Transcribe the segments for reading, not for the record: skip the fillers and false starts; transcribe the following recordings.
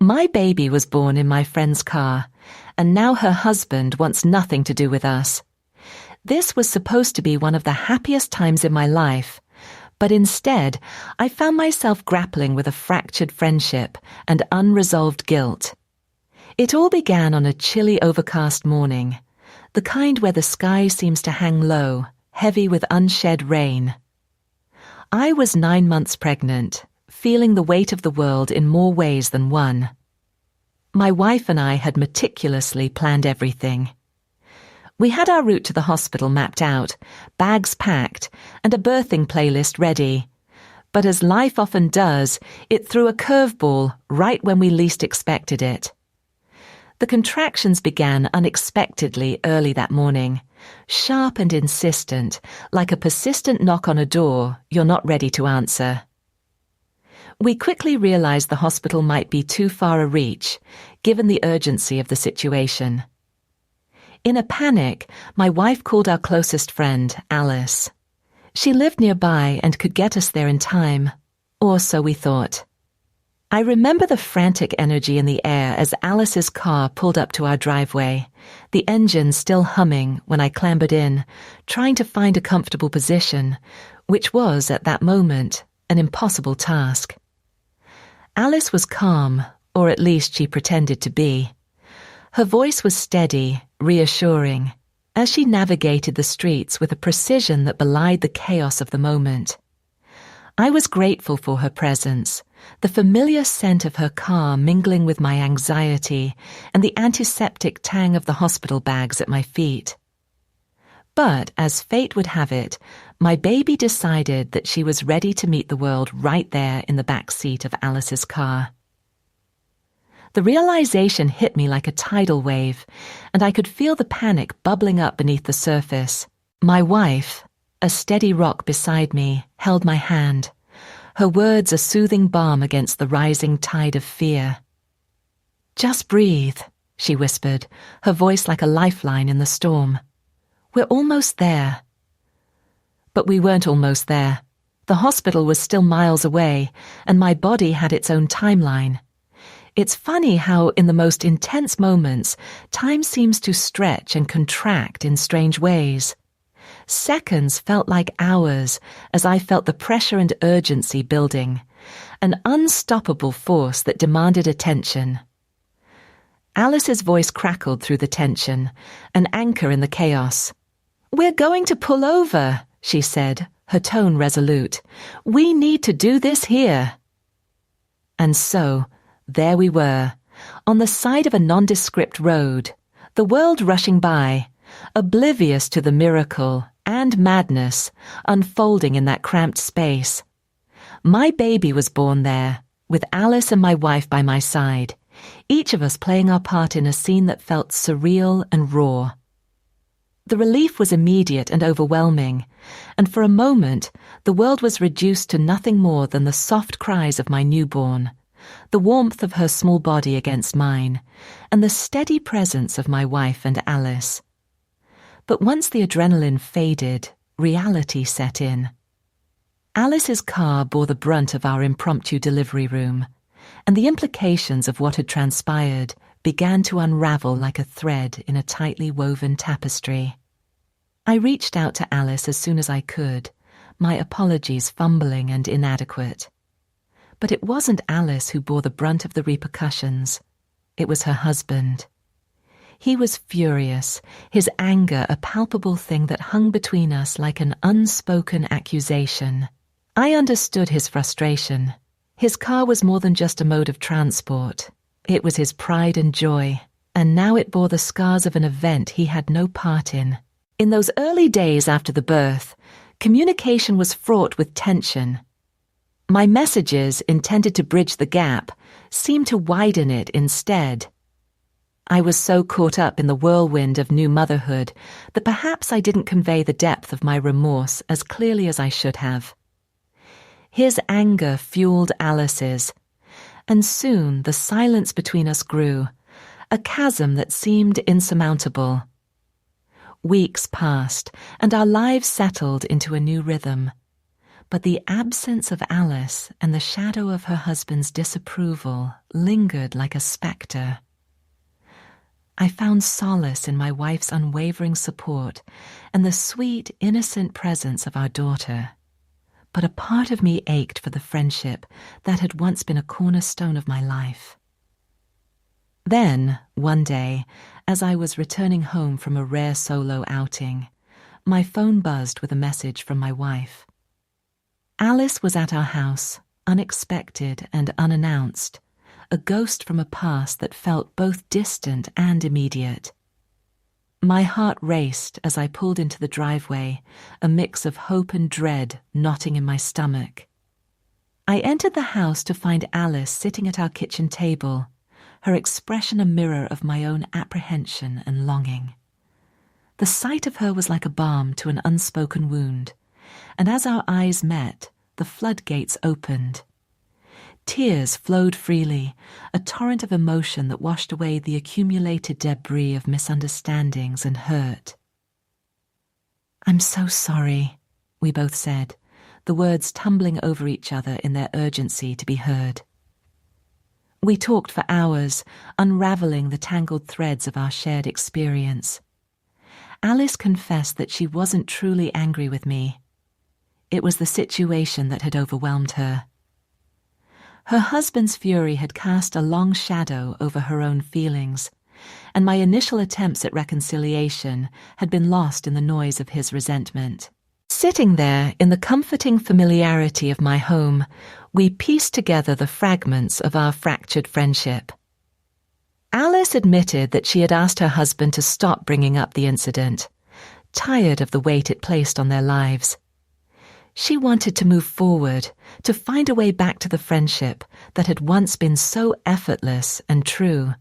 My baby was born in my friend's car, and now her husband wants nothing to do with us. This was supposed to be one of the happiest times in my life, but instead I found myself grappling with a fractured friendship and unresolved guilt. It all began on a chilly, overcast morning, the kind where the sky seems to hang low, heavy with unshed rain. I was 9 months pregnant, feeling the weight of the world in more ways than one. My wife and I had meticulously planned everything. We had our route to the hospital mapped out, bags packed, and a birthing playlist ready. But as life often does, it threw a curveball right when we least expected it. The contractions began unexpectedly early that morning, sharp and insistent, like a persistent knock on a door you're not ready to answer. We quickly realized the hospital might be too far a reach, given the urgency of the situation. In a panic, my wife called our closest friend, Alice. She lived nearby and could get us there in time, or so we thought. I remember the frantic energy in the air as Alice's car pulled up to our driveway, the engine still humming when I clambered in, trying to find a comfortable position, which was, at that moment, an impossible task. Alice was calm, or at least she pretended to be. Her voice was steady, reassuring, as she navigated the streets with a precision that belied the chaos of the moment. I was grateful for her presence, the familiar scent of her car mingling with my anxiety and the antiseptic tang of the hospital bags at my feet. But, as fate would have it, my baby decided that she was ready to meet the world right there in the back seat of Alice's car. The realization hit me like a tidal wave, and I could feel the panic bubbling up beneath the surface. My wife, a steady rock beside me, held my hand, her words a soothing balm against the rising tide of fear. "Just breathe," she whispered, her voice like a lifeline in the storm. "We're almost there." But we weren't almost there. The hospital was still miles away, and my body had its own timeline. It's funny how, in the most intense moments, time seems to stretch and contract in strange ways. Seconds felt like hours as I felt the pressure and urgency building, an unstoppable force that demanded attention. Alice's voice crackled through the tension, an anchor in the chaos. "We're going to pull over," she said, her tone resolute. "We need to do this here." And so, there we were, on the side of a nondescript road, the world rushing by, oblivious to the miracle and madness unfolding in that cramped space. My baby was born there, with Alice and my wife by my side, each of us playing our part in a scene that felt surreal and raw. The relief was immediate and overwhelming, and for a moment the world was reduced to nothing more than the soft cries of my newborn, the warmth of her small body against mine, and the steady presence of my wife and Alice. But once the adrenaline faded, reality set in. Alice's car bore the brunt of our impromptu delivery room, and the implications of what had transpired began to unravel like a thread in a tightly woven tapestry. I reached out to Alice as soon as I could, my apologies fumbling and inadequate. But it wasn't Alice who bore the brunt of the repercussions. It was her husband. He was furious, his anger a palpable thing that hung between us like an unspoken accusation. I understood his frustration. His car was more than just a mode of transport. It was his pride and joy, and now it bore the scars of an event he had no part in. In those early days after the birth, communication was fraught with tension. My messages, intended to bridge the gap, seemed to widen it instead. I was so caught up in the whirlwind of new motherhood that perhaps I didn't convey the depth of my remorse as clearly as I should have. His anger fueled Alice's, and soon the silence between us grew, a chasm that seemed insurmountable. Weeks passed, and our lives settled into a new rhythm. But the absence of Alice and the shadow of her husband's disapproval lingered like a spectre. I found solace in my wife's unwavering support and the sweet, innocent presence of our daughter. But a part of me ached for the friendship that had once been a cornerstone of my life. Then, one day, as I was returning home from a rare solo outing, my phone buzzed with a message from my wife. Alice was at our house, unexpected and unannounced, a ghost from a past that felt both distant and immediate. My heart raced as I pulled into the driveway, a mix of hope and dread knotting in my stomach. I entered the house to find Alice sitting at our kitchen table, her expression a mirror of my own apprehension and longing. The sight of her was like a balm to an unspoken wound, and as our eyes met, the floodgates opened. Tears flowed freely, a torrent of emotion that washed away the accumulated debris of misunderstandings and hurt. "I'm so sorry," we both said, the words tumbling over each other in their urgency to be heard. We talked for hours, unraveling the tangled threads of our shared experience. Alice confessed that she wasn't truly angry with me. It was the situation that had overwhelmed her. Her husband's fury had cast a long shadow over her own feelings, and my initial attempts at reconciliation had been lost in the noise of his resentment. Sitting there in the comforting familiarity of my home, we pieced together the fragments of our fractured friendship. Alice admitted that she had asked her husband to stop bringing up the incident, tired of the weight it placed on their lives. She wanted to move forward, to find a way back to the friendship that had once been so effortless and true.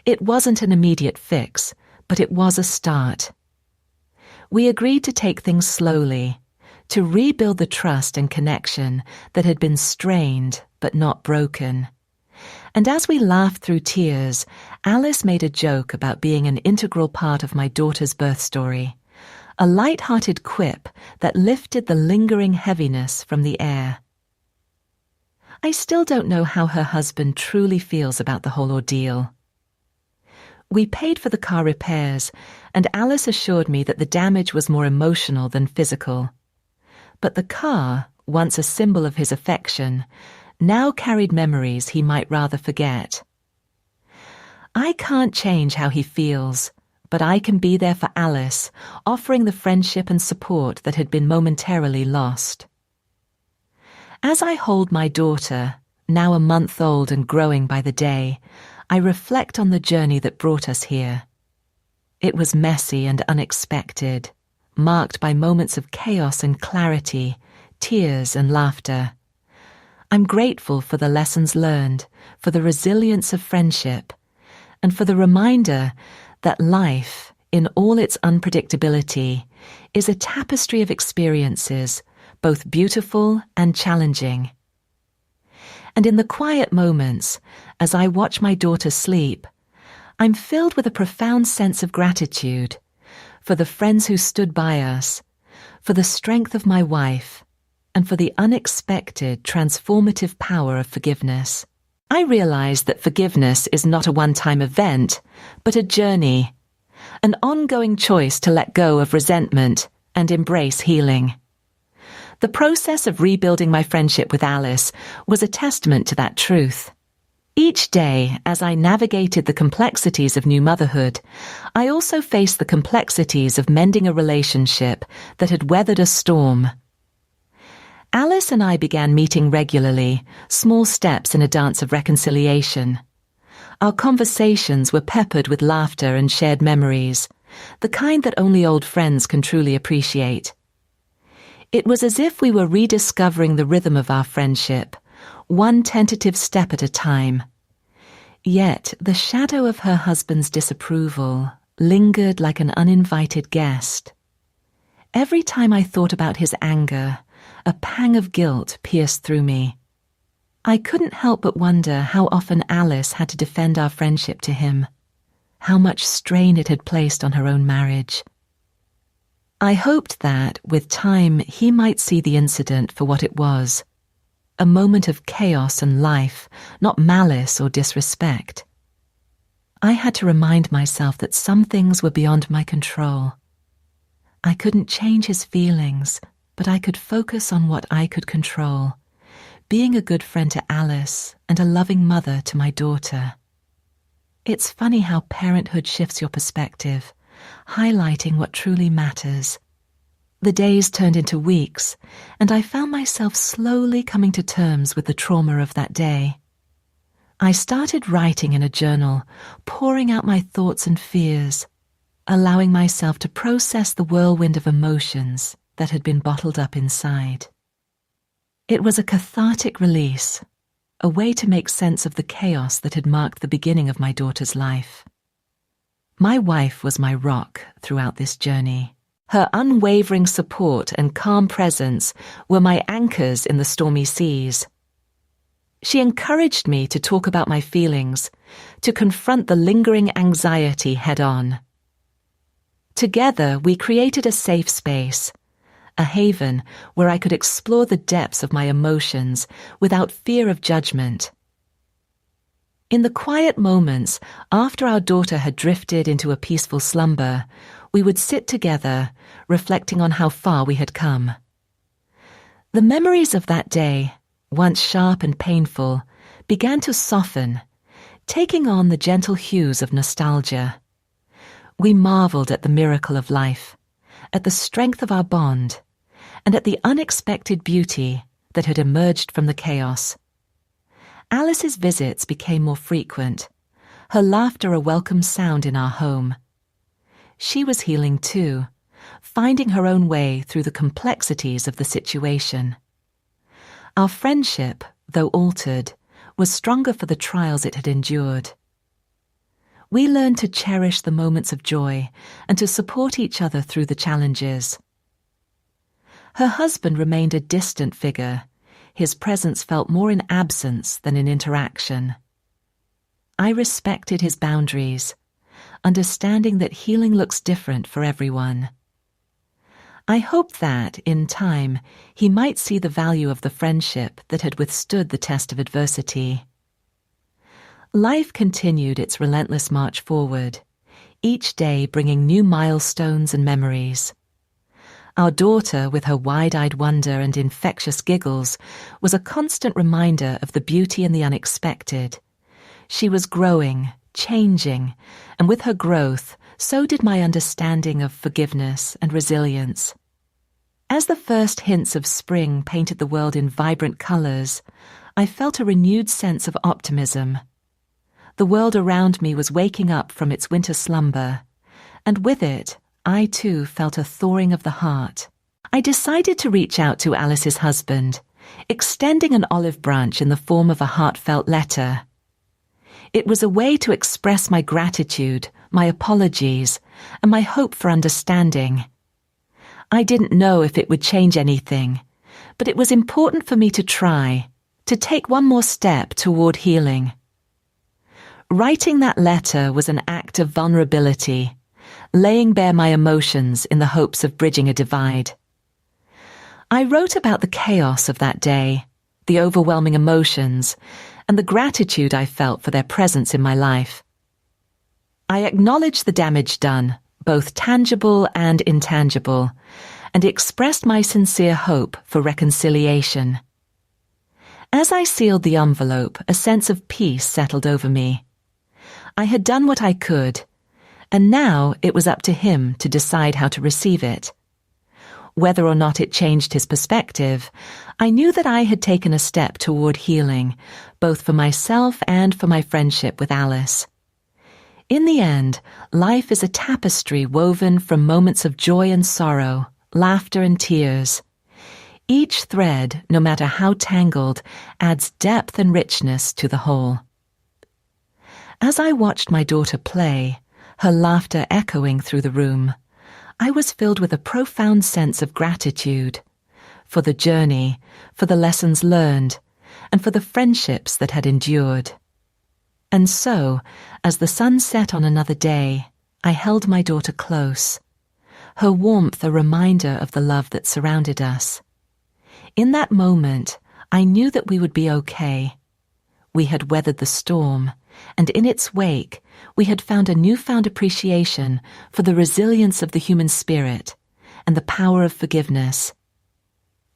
It wasn't an immediate fix, but it was a start. We agreed to take things slowly, to rebuild the trust and connection that had been strained but not broken. And as we laughed through tears, Alice made a joke about being an integral part of my daughter's birth story, a light-hearted quip that lifted the lingering heaviness from the air. I still don't know how her husband truly feels about the whole ordeal. We paid for the car repairs, and Alice assured me that the damage was more emotional than physical. But the car, once a symbol of his affection, now carried memories he might rather forget. I can't change how he feels, but I can be there for Alice, offering the friendship and support that had been momentarily lost. As I hold my daughter, now a month old and growing by the day, I reflect on the journey that brought us here. It was messy and unexpected, marked by moments of chaos and clarity, tears and laughter. I'm grateful for the lessons learned, for the resilience of friendship, and for the reminder that life, in all its unpredictability, is a tapestry of experiences, both beautiful and challenging. And in the quiet moments, as I watch my daughter sleep, I'm filled with a profound sense of gratitude for the friends who stood by us, for the strength of my wife, and for the unexpected, transformative power of forgiveness. I realize that forgiveness is not a one-time event, but a journey, an ongoing choice to let go of resentment and embrace healing. The process of rebuilding my friendship with Alice was a testament to that truth. Each day, as I navigated the complexities of new motherhood, I also faced the complexities of mending a relationship that had weathered a storm. Alice and I began meeting regularly, small steps in a dance of reconciliation. Our conversations were peppered with laughter and shared memories, the kind that only old friends can truly appreciate. It was as if we were rediscovering the rhythm of our friendship, one tentative step at a time. Yet the shadow of her husband's disapproval lingered like an uninvited guest. Every time I thought about his anger, a pang of guilt pierced through me. I couldn't help but wonder how often Alice had to defend our friendship to him, how much strain it had placed on her own marriage. I hoped that, with time, he might see the incident for what it was, a moment of chaos and life, not malice or disrespect. I had to remind myself that some things were beyond my control. I couldn't change his feelings, but I could focus on what I could control, being a good friend to Alice and a loving mother to my daughter. It's funny how parenthood shifts your perspective, highlighting what truly matters. The days turned into weeks, and I found myself slowly coming to terms with the trauma of that day. I started writing in a journal, pouring out my thoughts and fears, allowing myself to process the whirlwind of emotions that had been bottled up inside. It was a cathartic release, a way to make sense of the chaos that had marked the beginning of my daughter's life. My wife was my rock throughout this journey. Her unwavering support and calm presence were my anchors in the stormy seas. She encouraged me to talk about my feelings, to confront the lingering anxiety head-on. Together, we created a safe space, a haven where I could explore the depths of my emotions without fear of judgment. In the quiet moments after our daughter had drifted into a peaceful slumber, we would sit together, reflecting on how far we had come. The memories of that day, once sharp and painful, began to soften, taking on the gentle hues of nostalgia. We marveled at the miracle of life, at the strength of our bond, and at the unexpected beauty that had emerged from the chaos. Alice's visits became more frequent, her laughter a welcome sound in our home. She was healing too, finding her own way through the complexities of the situation. Our friendship, though altered, was stronger for the trials it had endured. We learned to cherish the moments of joy and to support each other through the challenges. Her husband remained a distant figure. His presence felt more in absence than in interaction. I respected his boundaries, understanding that healing looks different for everyone. I hoped that, in time, he might see the value of the friendship that had withstood the test of adversity. Life continued its relentless march forward, each day bringing new milestones and memories. Our daughter, with her wide-eyed wonder and infectious giggles, was a constant reminder of the beauty and the unexpected. She was growing, changing, and with her growth, so did my understanding of forgiveness and resilience. As the first hints of spring painted the world in vibrant colors, I felt a renewed sense of optimism. The world around me was waking up from its winter slumber, and with it, I too felt a thawing of the heart. I decided to reach out to Alice's husband, extending an olive branch in the form of a heartfelt letter. It was a way to express my gratitude, my apologies, and my hope for understanding. I didn't know if it would change anything, but it was important for me to try, to take one more step toward healing. Writing that letter was an act of vulnerability, laying bare my emotions in the hopes of bridging a divide. I wrote about the chaos of that day, the overwhelming emotions, and the gratitude I felt for their presence in my life. I acknowledged the damage done, both tangible and intangible, and expressed my sincere hope for reconciliation. As I sealed the envelope, a sense of peace settled over me. I had done what I could, and now it was up to him to decide how to receive it. Whether or not it changed his perspective, I knew that I had taken a step toward healing, both for myself and for my friendship with Alice. In the end, life is a tapestry woven from moments of joy and sorrow, laughter and tears. Each thread, no matter how tangled, adds depth and richness to the whole. As I watched my daughter play, her laughter echoing through the room, I was filled with a profound sense of gratitude for the journey, for the lessons learned, and for the friendships that had endured. And so, as the sun set on another day, I held my daughter close. her warmth a reminder of the love that surrounded us. In that moment, I knew that we would be okay. We had weathered the storm, and in its wake, we had found a newfound appreciation for the resilience of the human spirit and the power of forgiveness.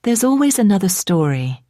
There's always another story,